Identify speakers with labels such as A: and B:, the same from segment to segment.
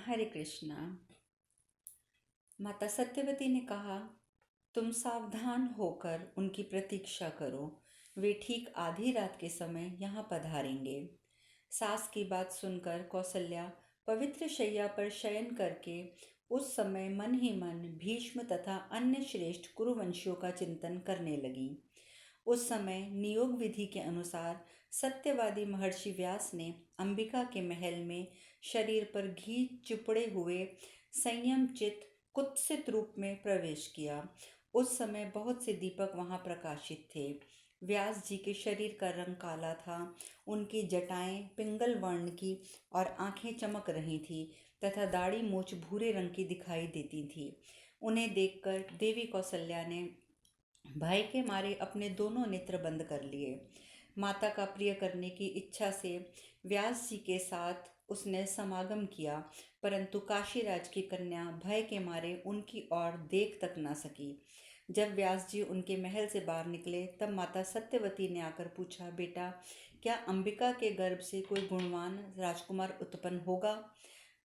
A: हरे कृष्णा। माता सत्यवती ने कहा, तुम सावधान होकर उनकी प्रतीक्षा करो। वे ठीक आधी रात के समय यहाँ पधारेंगे। सास की बात सुनकर कौसल्या पवित्र शैया पर शयन करके उस समय मन ही मन भीष्म तथा अन्य श्रेष्ठ कुरुवंशियों का चिंतन करने लगी। उस समय नियोग विधि के अनुसार सत्यवादी महर्षि व्यास ने अंबिका के महल में शरीर पर घी चुपड़े हुए संयम चित कुत्सित रूप में प्रवेश किया। उस समय बहुत से दीपक वहां प्रकाशित थे। व्यास जी के शरीर का रंग काला था। उनकी जटाएं पिंगल वर्ण की और आंखें चमक रही थी तथा दाढ़ी मूछ भूरे रंग की दिखाई देती थी। उन्हें देखकर देवी कौसल्या ने भय के मारे अपने दोनों नेत्र बंद कर लिए। माता का प्रिय करने की इच्छा से व्यास जी के साथ उसने समागम किया, परंतु काशीराज की कन्या भय के मारे उनकी ओर देख तक न सकी। जब व्यास जी उनके महल से बाहर निकले तब माता सत्यवती ने आकर पूछा, बेटा, क्या अंबिका के गर्भ से कोई गुणवान राजकुमार उत्पन्न होगा?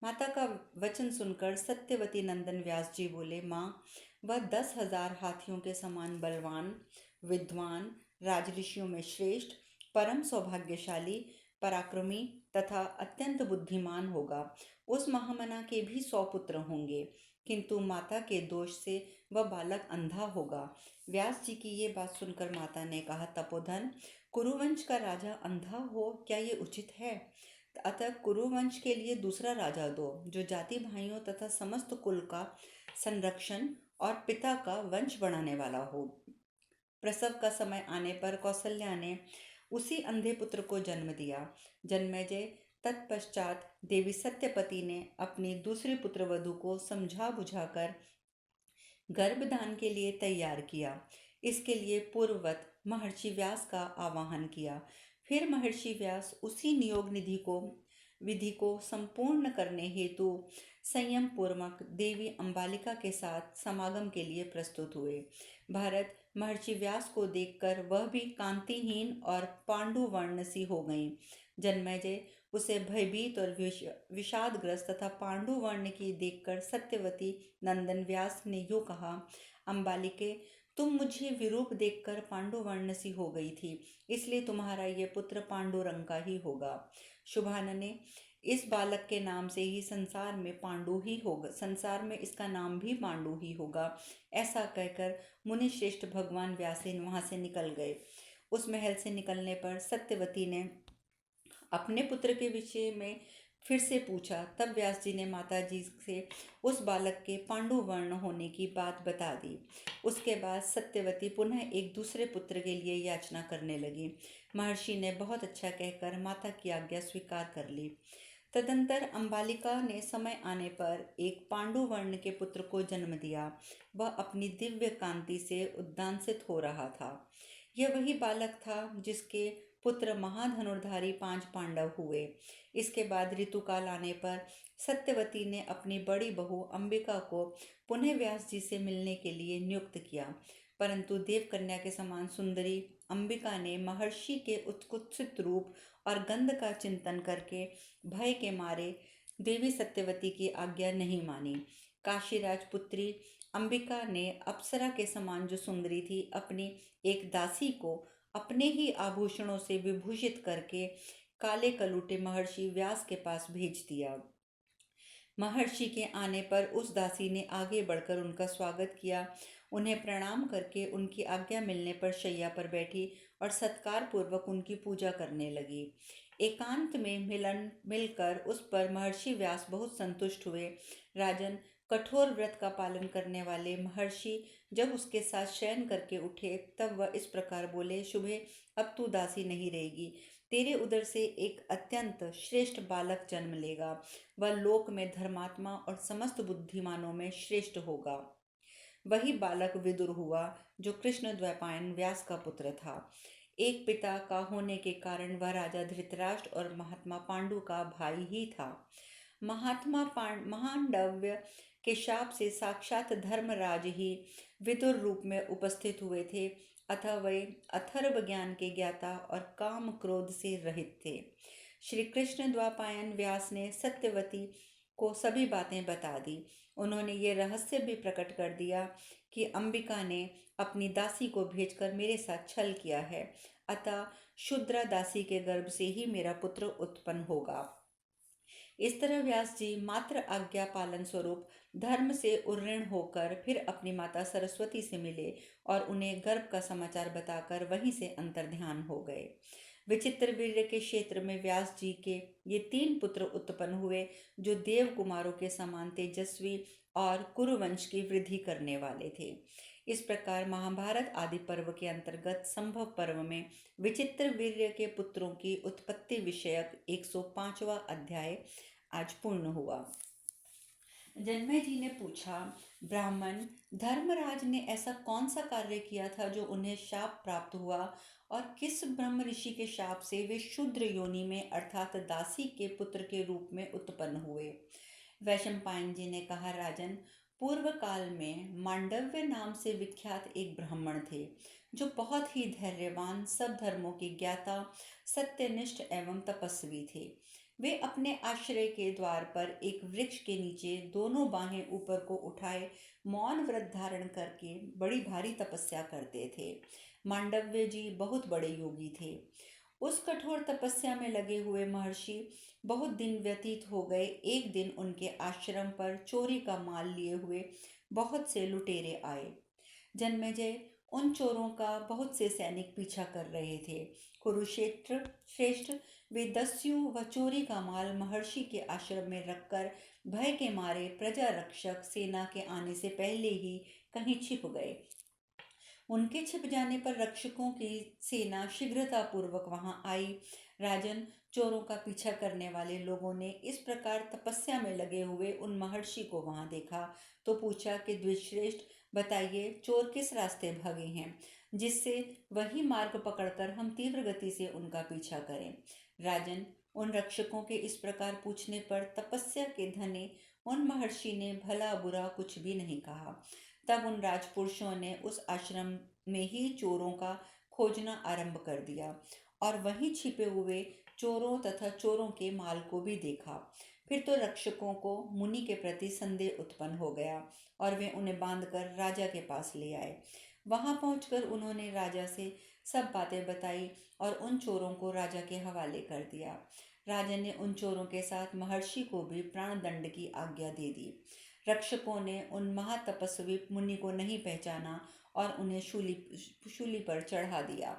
A: माता का वचन सुनकर सत्यवती नंदन व्यास जी बोले, माँ, वह 10,000 हाथियों के समान बलवान, विद्वान, राजऋषियों में श्रेष्ठ, परम सौभाग्यशाली, पराक्रमी तथा अत्यंत बुद्धिमान होगा। उस महामना के भी 100 पुत्र होंगे, किंतु माता के दोष से वह बालक अंधा होगा। व्यास जी की ये बात सुनकर माता ने कहा, तपोधन, कुरुवंश का राजा अंधा हो, क्या ये उचित है? अतः कुरुवंश के लिए दूसरा राजा दो, जो जाति भाइयों तथा समस्त कुल का संरक्षण और पिता का वंश बढ़ाने वाला हो। प्रसव का समय आने पर कौसल्या ने उसी अंधे पुत्र को जन्म दिया। जन्मेजय तत्पश्चात देवी सत्यपति ने अपनी दूसरी पुत्र वधु को समझा बुझाकर गर्भदान के लिए तैयार किया। इसके लिए पूर्ववत महर्षि व्यास का आवाहन किया। फिर महर्षि व्यास उसी नियोग विधि को संपूर्ण करने हेतु संयम पूर्वक देवी अंबालिका के साथ समागम के लिए प्रस्तुत हुए। भरत महर्षि व्यास को देखकर वह भी कांतिहीन और पांडु वर्ण सी हो गई। जन्मेजय उसे भयभीत और विषादग्रस्त तथा पांडु वर्ण की देखकर सत्यवती नंदन व्यास ने यूं कहा, अंबालिके, तुम मुझे विरूप देखकर पांडु वर्ण सी हो गई थी, इसलिए तुम्हारा ये पुत्र पांडु रंग का ही होगा। शुभानने, इस बालक के नाम से ही संसार में पांडु ही होगा, संसार में इसका नाम भी पांडु ही होगा। ऐसा कहकर मुनि श्रेष्ठ भगवान व्यासेन वहां से निकल गए। उस महल से निकलने पर सत्यवती ने अपने पुत्र के विषय में फिर से पूछा। तब व्यास जी ने माता जी से उस बालक के पांडु वर्ण होने की बात बता दी। उसके बाद सत्यवती पुनः एक दूसरे पुत्र के लिए याचना करने लगी। महर्षि ने बहुत अच्छा कहकर माता की आज्ञा स्वीकार कर ली। तदंतर अंबालिका ने समय आने पर एक पांडु वर्ण के पुत्र को जन्म दिया। वह अपनी दिव्य कांति से उद्दांसित हो रहा था। यह वही बालक था जिसके पुत्र महाधनुर्धारी 5 पांडव हुए। इसके बाद ऋतुकाल आने पर सत्यवती ने अपनी बड़ी बहू अंबिका को पुनः व्यास जी से मिलने के लिए नियुक्त किया, परंतु देवकन्या के समान सुंदरी अंबिका ने महर्षि के उत्कुत्सित रूप और गंध का चिंतन करके भय के मारे देवी सत्यवती की आज्ञा नहीं मानी। काशीराज पुत्री अंबिका ने अप्सरा के समान जो सुंदरी थी, अपनी एक दासी को अपने ही आभूषणों से विभूषित करके काले कलूटे महर्षि व्यास के पास भेज दिया। महर्षि के आने पर उस दासी ने आगे बढ़कर उनका स्वागत किया। उन्हें प्रणाम करके उनकी आज्ञा मिलने पर शैया पर बैठी और सत्कार पूर्वक उनकी पूजा करने लगी। एकांत में मिलकर उस पर महर्षि व्यास बहुत संतुष्ट हुए। राजन, कठोर व्रत का पालन करने वाले महर्षि जब उसके साथ शयन करके उठे तब वह इस प्रकार बोले, शुभे, अब तू दासी नहीं रहेगी। तेरे उदर से एक अत्यंत श्रेष्ठ बालक जन्म लेगा। वह लोक में धर्मात्मा और समस्त बुद्धिमानों में श्रेष्ठ होगा। वही बालक विदुर हुआ जो कृष्ण द्वैपायन व्यास का पुत्र था। एक पिता का होने के कारण वह राजा धृतराष्ट्र और महात्मा पांडु का भाई ही था। महांडव्य के शाप से साक्षात धर्मराज ही विदुर रूप में उपस्थित हुए थे, अतः वे अथर्व ज्ञान के ज्ञाता और काम क्रोध से रहित थे। श्री कृष्ण द्वापायन व्यास ने सत्यवती को सभी बातें बता दी। उन्होंने ये रहस्य भी प्रकट कर दिया कि अंबिका ने अपनी दासी को भेजकर मेरे साथ छल किया है, अतः शूद्रा दासी के गर्भ से ही मेरा पुत्र उत्पन्न होगा। इस तरह व्यास जी मात्र आज्ञा पालन स्वरूप धर्म से उन्नीर्ण होकर फिर अपनी माता सरस्वती से मिले और उन्हें गर्भ का समाचार बताकर वहीं से अंतर्ध्यान हो गए। विचित्र वीर्य के क्षेत्र में व्यास जी के ये 3 पुत्र उत्पन्न हुए, जो देव कुमारों के समान तेजस्वी और कुरुवंश की वृद्धि करने वाले थे। इस प्रकार महाभारत आदि पर्व के अंतर्गत संभव पर्व में विचित्र वीर्य के पुत्रों की उत्पत्ति विषयक 105वां अध्याय आज पूर्ण हुआ। जन्मेजय जी ने पूछा, ब्राह्मण, धर्मराज ने ऐसा कौन सा कार्य किया था जो उन्हें शाप प्राप्त हुआ, और किस ब्रह्म ऋषि के शाप से वे शूद्र योनि में अर्थात दासी के पुत्र के रूप में उत्पन्न हुए? वैशंपायन जी ने कहा, राजन, पूर्व काल में मांडव्य नाम से विख्यात एक ब्राह्मण थे, जो बहुत ही धैर्यवान, सब धर्मों के ज्ञाता, सत्यनिष्ठ एवं तपस्वी थे। वे अपने आश्रय के द्वार पर एक वृक्ष के नीचे दोनों बाहें ऊपर को उठाए मौन व्रत धारण करके बड़ी भारी तपस्या करते थे। मांडव्य जी बहुत बड़े योगी थे। उस कठोर तपस्या में लगे हुए महर्षि बहुत दिन व्यतीत हो गए। एक दिन उनके आश्रम पर चोरी का माल लिए हुए बहुत से लुटेरे आए। जन्मेजय, उन चोरों का बहुत से सैनिक पीछा कर रहे थे। कुरुक्षेत्र श्रेष्ठ, वे दस्यु व चोरी का माल महर्षि के आश्रम में रखकर भय के मारे प्रजा रक्षक सेना के आने से पहले ही कहीं छिप गए। उनके छिप जाने पर रक्षकों की सेना शीघ्रतापूर्वक वहां आई। राजन, चोरों का पीछा करने वाले लोगों ने इस प्रकार तपस्या में लगे हुए उन महर्षि को वहां देखा तो पूछा कि द्विजश्रेष्ठ, बताइए, चोर किस रास्ते भागे हैं, जिससे वही मार्ग पकड़कर हम तीव्र गति से उनका पीछा करें। राजन, उन रक्षकों के इस प्रकार पूछने पर तपस्या के धने उन महर्षि ने भला बुरा कुछ भी नहीं कहा। तब उन राजपुरुषों ने उस आश्रम में ही चोरों का खोजना आरंभ कर दिया और वहीं छिपे हुए चोरों तथा चोरों के माल को भी देखा। फिर तो रक्षकों को मुनि के प्रति संदेह उत्पन्न हो गया और वे उन्हें बांधकर राजा के पास ले आए। वहां पहुंचकर उन्होंने राजा से सब बातें बताई और उन चोरों को राजा के हवाले कर दिया। राजा ने उन चोरों के साथ महर्षि को भी प्राण दंड की आज्ञा दे दी। रक्षकों ने उन महातपस्वी मुनि को नहीं पहचाना और उन्हें शूली पर चढ़ा दिया।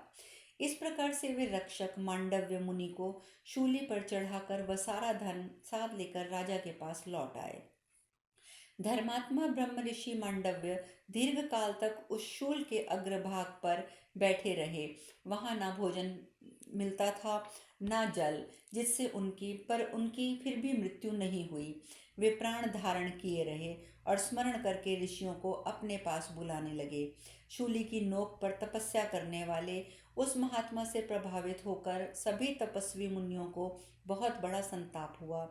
A: इस प्रकार से वे रक्षक मांडव्य मुनि को शूली पर चढ़ाकर वह सारा धन साथ लेकर राजा के पास लौट आए। धर्मात्मा ब्रह्म ऋषि मांडव्य दीर्घ काल तक उस शूल के अग्रभाग पर बैठे रहे। वहां ना भोजन मिलता था ना जल, जिससे उनकी फिर भी मृत्यु नहीं हुई। वे प्राण धारण किए रहे और स्मरण करके ऋषियों को अपने पास बुलाने लगे। शूली की नोक पर तपस्या करने वाले उस महात्मा से प्रभावित होकर सभी तपस्वी मुनियों को बहुत बड़ा संताप हुआ।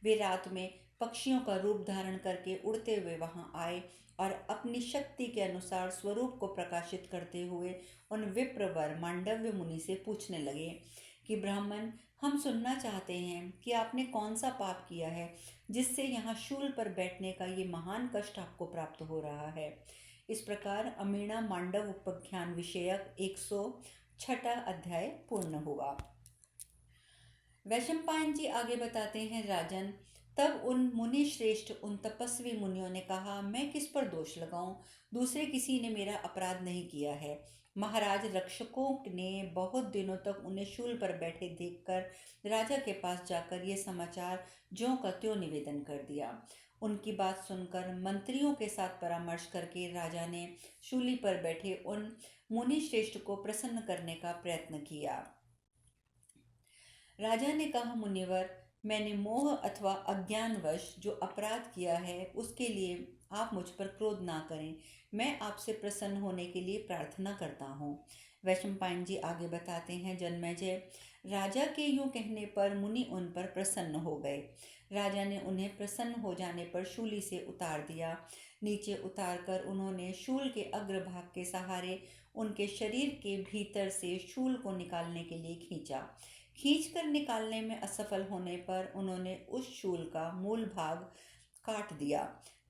A: वे रात में पक्षियों का रूप धारण करके उड़ते हुए वहां आए और अपनी शक्ति के अनुसार स्वरूप को प्रकाशित करते हुए उन विप्रवर मांडव्य मुनि से पूछने लगे कि ब्राह्मण, हम सुनना चाहते हैं कि आपने कौन सा पाप किया है जिससे यहाँ शूल पर बैठने का ये महान कष्ट आपको प्राप्त हो रहा है। इस प्रकार अमीना मांडव उपाख्यान विषयक 106वां अध्याय पूर्ण हुआ। वैशंपायन जी आगे बताते हैं, राजन, तब उन मुनि श्रेष्ठ उन तपस्वी मुनियों ने कहा, मैं किस पर दोष लगाऊं? दूसरे किसी ने मेरा अपराध नहीं किया है। महाराज, रक्षकों ने बहुत दिनों तक उन्हें शूल पर बैठे देखकर राजा के पास जाकर ये समाचार ज्यों का त्यों निवेदन कर दिया। उनकी बात सुनकर मंत्रियों के साथ परामर्श करके राजा ने शूली पर बैठे उन मुनि श्रेष्ठ को प्रसन्न करने का प्रयत्न किया। राजा ने कहा, मुनिवर, मैंने मोह अथवा अज्ञानवश जो अपराध किया है उसके लिए आप मुझ पर क्रोध ना करें। मैं आपसे प्रसन्न होने के लिए प्रार्थना करता हूँ। वैशंपायन जी आगे बताते हैं, जन्मेजय, राजा के यूं कहने पर मुनि उन पर प्रसन्न हो गए। राजा ने उन्हें प्रसन्न हो जाने पर शूली से उतार दिया। नीचे उतारकर उन्होंने शूल के अग्रभाग के सहारे उनके शरीर के भीतर से शूल को निकालने के लिए खींचा। खींच कर निकालने में असफल होने पर उन्होंने उस शूल का मूल भाग काट दिया।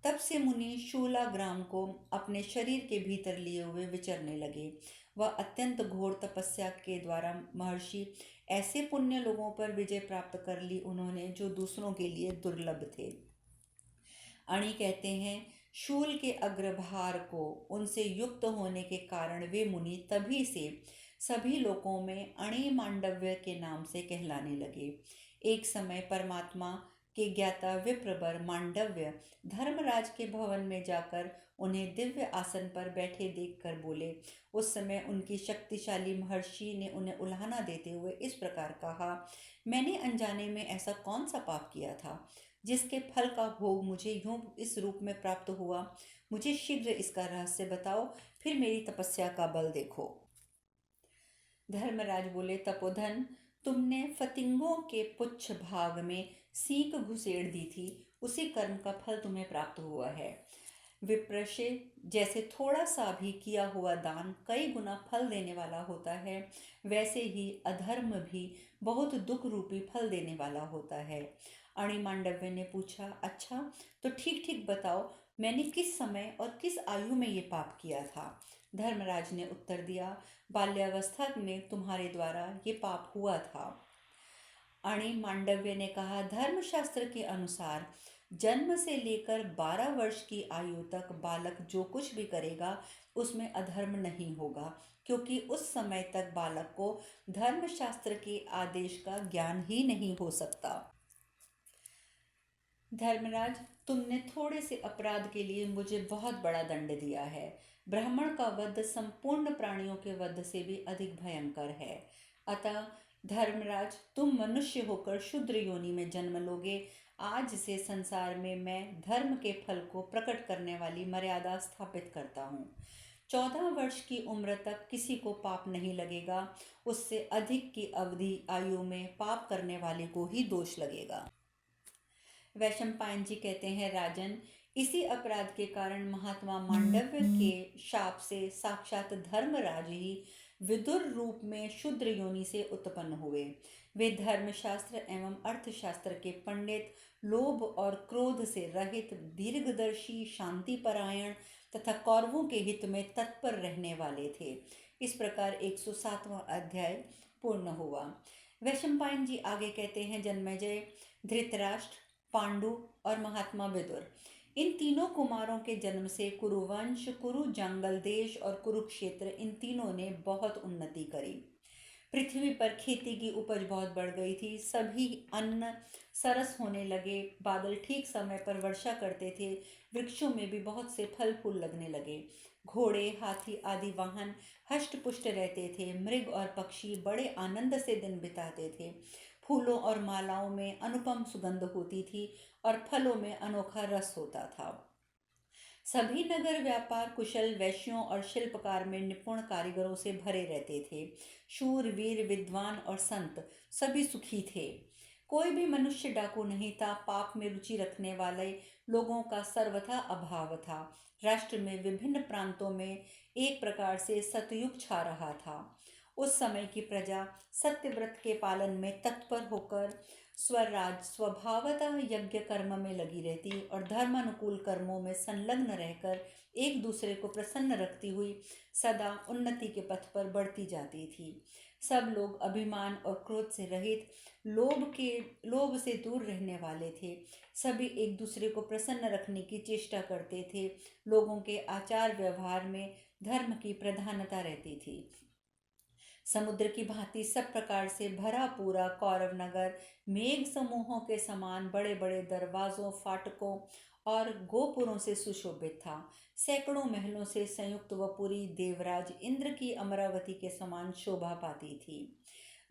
A: तब से मुनि शूलाग्राम को अपने शरीर के भीतर लिए हुए विचरने लगे। वह अत्यंत घोर तपस्या के द्वारा महर्षि ऐसे पुण्य लोगों पर विजय प्राप्त कर ली उन्होंने जो दूसरों के लिए दुर्लभ थे। अणि कहते हैं, शूल के अग्रभार को उनसे युक्त होने के कारण वे मुनि तभी से सभी लोकों में अणि मांडव्य के नाम से कहलाने लगे। एक समय परमात्मा के ज्ञाता विप्रवर मांडव्य धर्मराज के भवन में जाकर उन्हें दिव्य आसन पर बैठे देखकर बोले। उस समय उनकी शक्तिशाली महर्षि ने उन्हें उल्हाना देते हुए इस प्रकार कहा, मैंने अनजाने में ऐसा कौन सा पाप किया था जिसके फल का भोग मुझे यूं इस रूप में प्राप्त हुआ? मुझे शीघ्र इसका रहस्य बताओ, फिर मेरी तपस्या का बल देखो। धर्मराज बोले, तपोधन, तुमने फतिंगों के पुच्छ भाग में सीक घुसेड़ दी थी, उसी कर्म का फल तुम्हें प्राप्त हुआ है। विप्रशे, जैसे थोड़ा सा भी किया हुआ दान कई गुना फल देने वाला होता है, वैसे ही अधर्म भी बहुत दुख रूपी फल देने वाला होता है। अणि मांडव्य ने पूछा, अच्छा तो ठीक ठीक बताओ, मैंने किस समय और किस आयु में ये पाप किया था? धर्मराज ने उत्तर दिया, बाल्यावस्था में तुम्हारे द्वारा ये पाप हुआ था। अणि मांडव्य ने कहा, धर्मशास्त्र के अनुसार जन्म से लेकर 12 वर्ष की आयु तक बालक जो कुछ भी करेगा उसमें अधर्म नहीं होगा, क्योंकि उस समय तक बालक को धर्मशास्त्र के आदेश का ज्ञान ही नहीं हो सकता। धर्मराज, तुमने थोड़े से अपराध के लिए मुझे बहुत बड़ा दंड दिया है। ब्राह्मण का वध संपूर्ण प्राणियों के वध से भी अधिक भयंकर है। अतः धर्मराज, तुम मनुष्य होकर शूद्र योनि में जन्म लोगे। आज से संसार में मैं धर्म के फल को प्रकट करने वाली मर्यादा स्थापित करता हूँ। 14 वर्ष की उम्र तक किसी को पाप नहीं लगेगा, उससे अधिक की अवधि आयु में पाप करने वाले को ही दोष लगेगा। वैशंपायन जी कहते हैं, राजन, इसी अपराध के कारण महात्मा मांडव्य के शाप से साक्षात धर्मराज ही विदुर रूप में शूद्र योनि से उत्पन्न हुए। वे धर्मशास्त्र एवं अर्थशास्त्र के पंडित, लोभ और क्रोध से रहित, दीर्घदर्शी, शांतिपरायण तथा कौरवों के हित में तत्पर रहने वाले थे। इस प्रकार 107वां अध्याय पूर्ण हुआ। वैशंपायन जी आगे कहते हैं, जन्मेजय, धृतराष्ट्र, पांडु और महात्मा विदुर, इन तीनों कुमारों के जन्म से कुरुवंश, कुरु जंगल देश और कुरुक्षेत्र, इन तीनों ने बहुत उन्नति करी। पृथ्वी पर खेती की उपज बहुत बढ़ गई थी। सभी अन्न सरस होने लगे। बादल ठीक समय पर वर्षा करते थे। वृक्षों में भी बहुत से फल फूल लगने लगे। घोड़े, हाथी आदि वाहन हष्ट पुष्ट रहते थे। मृग और पक्षी बड़े आनंद से दिन बिताते थे। फूलों और मालाओं में अनुपम सुगंध होती थी और फलों में अनोखा रस होता था। सभी नगर व्यापार कुशल वैश्यों और शिल्पकार में निपुण कारीगरों से भरे रहते थे। शूर, वीर, विद्वान और संत सभी सुखी थे। कोई भी मनुष्य डाकू नहीं था। पाप में रुचि रखने वाले लोगों का सर्वथा अभाव था। राष्ट्र में विभिन्न प्रांतों में एक प्रकार से सतयुग छा रहा था। उस समय की प्रजा सत्यव्रत के पालन में तत्पर होकर स्वराज स्वभावतः यज्ञ कर्म में लगी रहती और धर्मानुकूल कर्मों में संलग्न रहकर एक दूसरे को प्रसन्न रखती हुई सदा उन्नति के पथ पर बढ़ती जाती थी। सब लोग अभिमान और क्रोध से रहित, लोभ से दूर रहने वाले थे। सभी एक दूसरे को प्रसन्न रखने की चेष्टा करते थे। लोगों के आचार व्यवहार में धर्म की प्रधानता रहती थी। समुद्र की भांति सब प्रकार से भरा पूरा कौरव नगर मेघ समूहों के समान बड़े बड़े दरवाजों, फाटकों और गोपुरों से सुशोभित था। सैकड़ों महलों से संयुक्त वह पुरी देवराज इंद्र की अमरावती के समान शोभा पाती थी।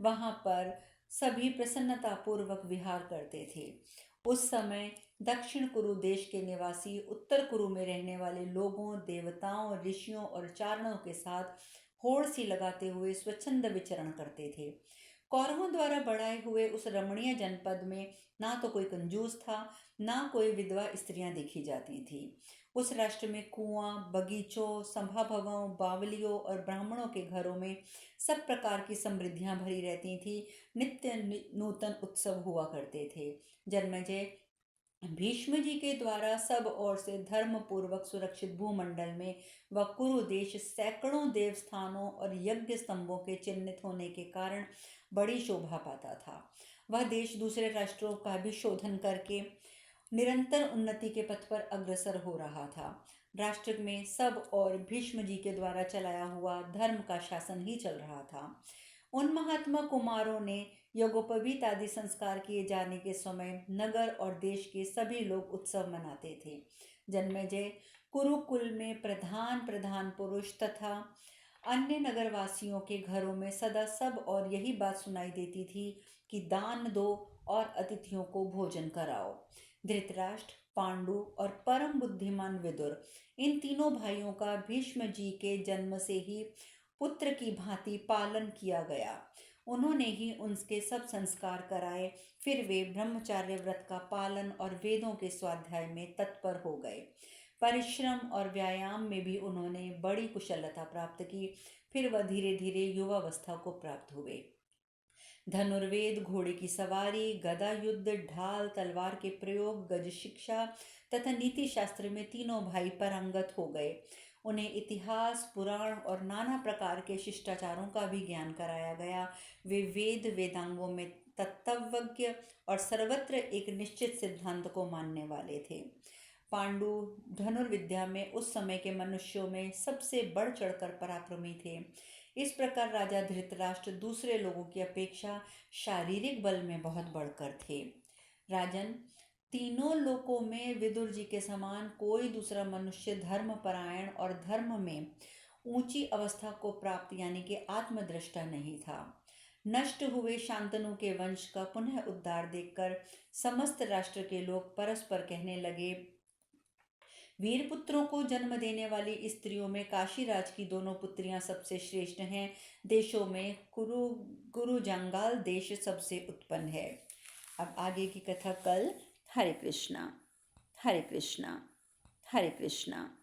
A: वहां पर सभी प्रसन्नता पूर्वक विहार करते थे। उस समय दक्षिण कुरु देश के निवासी उत्तर कुरु में रहने वाले लोगों, देवताओं, ऋषियों और चारणों के साथ होड़ सी लगाते हुए स्वच्छंद विचरण करते थे। कौरवों द्वारा बढ़ाए हुए उस रमणीय जनपद में ना तो कोई कंजूस था, ना कोई विधवा स्त्रियां देखी जाती थी। उस राष्ट्र में कुआं, बगीचों, सभाभवनों, बावलियों और ब्राह्मणों के घरों में सब प्रकार की समृद्धियां भरी रहती थी। नित्य नूतन उत्सव हुआ करते थे। जन्मेजय भीष्म जी के द्वारा सब ओर से धर्म पूर्वक सुरक्षित भूमंडल में वह कुरु देश सैकड़ों देवस्थानों और यज्ञ स्तंभों के चिन्हित होने के कारण बड़ी शोभा पाता था। वह देश दूसरे राष्ट्रों का भी शोधन करके निरंतर उन्नति के पथ पर अग्रसर हो रहा था। राष्ट्र में सब और भीष्म जी के द्वारा चलाया हुआ धर्म का शासन ही चल रहा था। उन महात्मा कुमारों ने यज्ञोपवीत आदि संस्कार किए जाने के समय नगर और देश के सभी लोग उत्सव मनाते थे। जन्मेजय कुरुकुल में प्रधान प्रधान पुरुष तथा अन्य नगरवासियों के घरों में सदा सब और यही बात सुनाई देती थी कि दान दो और अतिथियों को भोजन कराओ। धृतराष्ट्र, पांडु और परम बुद्धिमान विदुर, इन तीनों भाइयों का भीष्म जी के जन्म से ही पुत्र की भांति पालन किया गया। उन्होंने ही उनके सब संस्कार कराए। फिर वे ब्रह्मचार्य व्रत का पालन और वेदों के स्वाध्याय में तत्पर हो गए। परिश्रम और व्यायाम में भी उन्होंने बड़ी कुशलता प्राप्त की। फिर वह धीरे धीरे युवावस्था को प्राप्त हुए। धनुर्वेद, घोड़े की सवारी, गदा युद्ध, ढाल, तलवार के प्रयोग, गज शिक्षा तथा नीति शास्त्र में तीनों भाई पारंगत हो गए। उन्हें इतिहास, पुराण और नाना प्रकार के शिष्टाचारों का भी ज्ञान कराया गया। वे वेद वेदांगों में तत्वज्ञ और सर्वत्र एक निश्चित सिद्धांत को मानने वाले थे। पांडु धनुर्विद्या में उस समय के मनुष्यों में सबसे बढ़ चढ़कर पराक्रमी थे। इस प्रकार राजा धृतराष्ट्र दूसरे लोगों की अपेक्षा शारीरिक बल में बहुत बढ़कर थे। राजन, तीनों लोकों में विदुर जी के समान कोई दूसरा मनुष्य धर्मपरायण और धर्म में ऊंची अवस्था को प्राप्त यानी कि आत्मदृष्टा नहीं था। नष्ट हुए शांतनु के वंश का पुनः उद्धार देखकर समस्त राष्ट्र के लोग परस्पर कहने लगे, वीर पुत्रों को जन्म देने वाली स्त्रियों में काशीराज की दोनों पुत्रियां सबसे श्रेष्ठ हैं। देशों में गुरु जंगाल देश सबसे उत्पन्न है। अब आगे की कथा कल। हरे कृष्णा, हरे कृष्णा, हरे कृष्णा।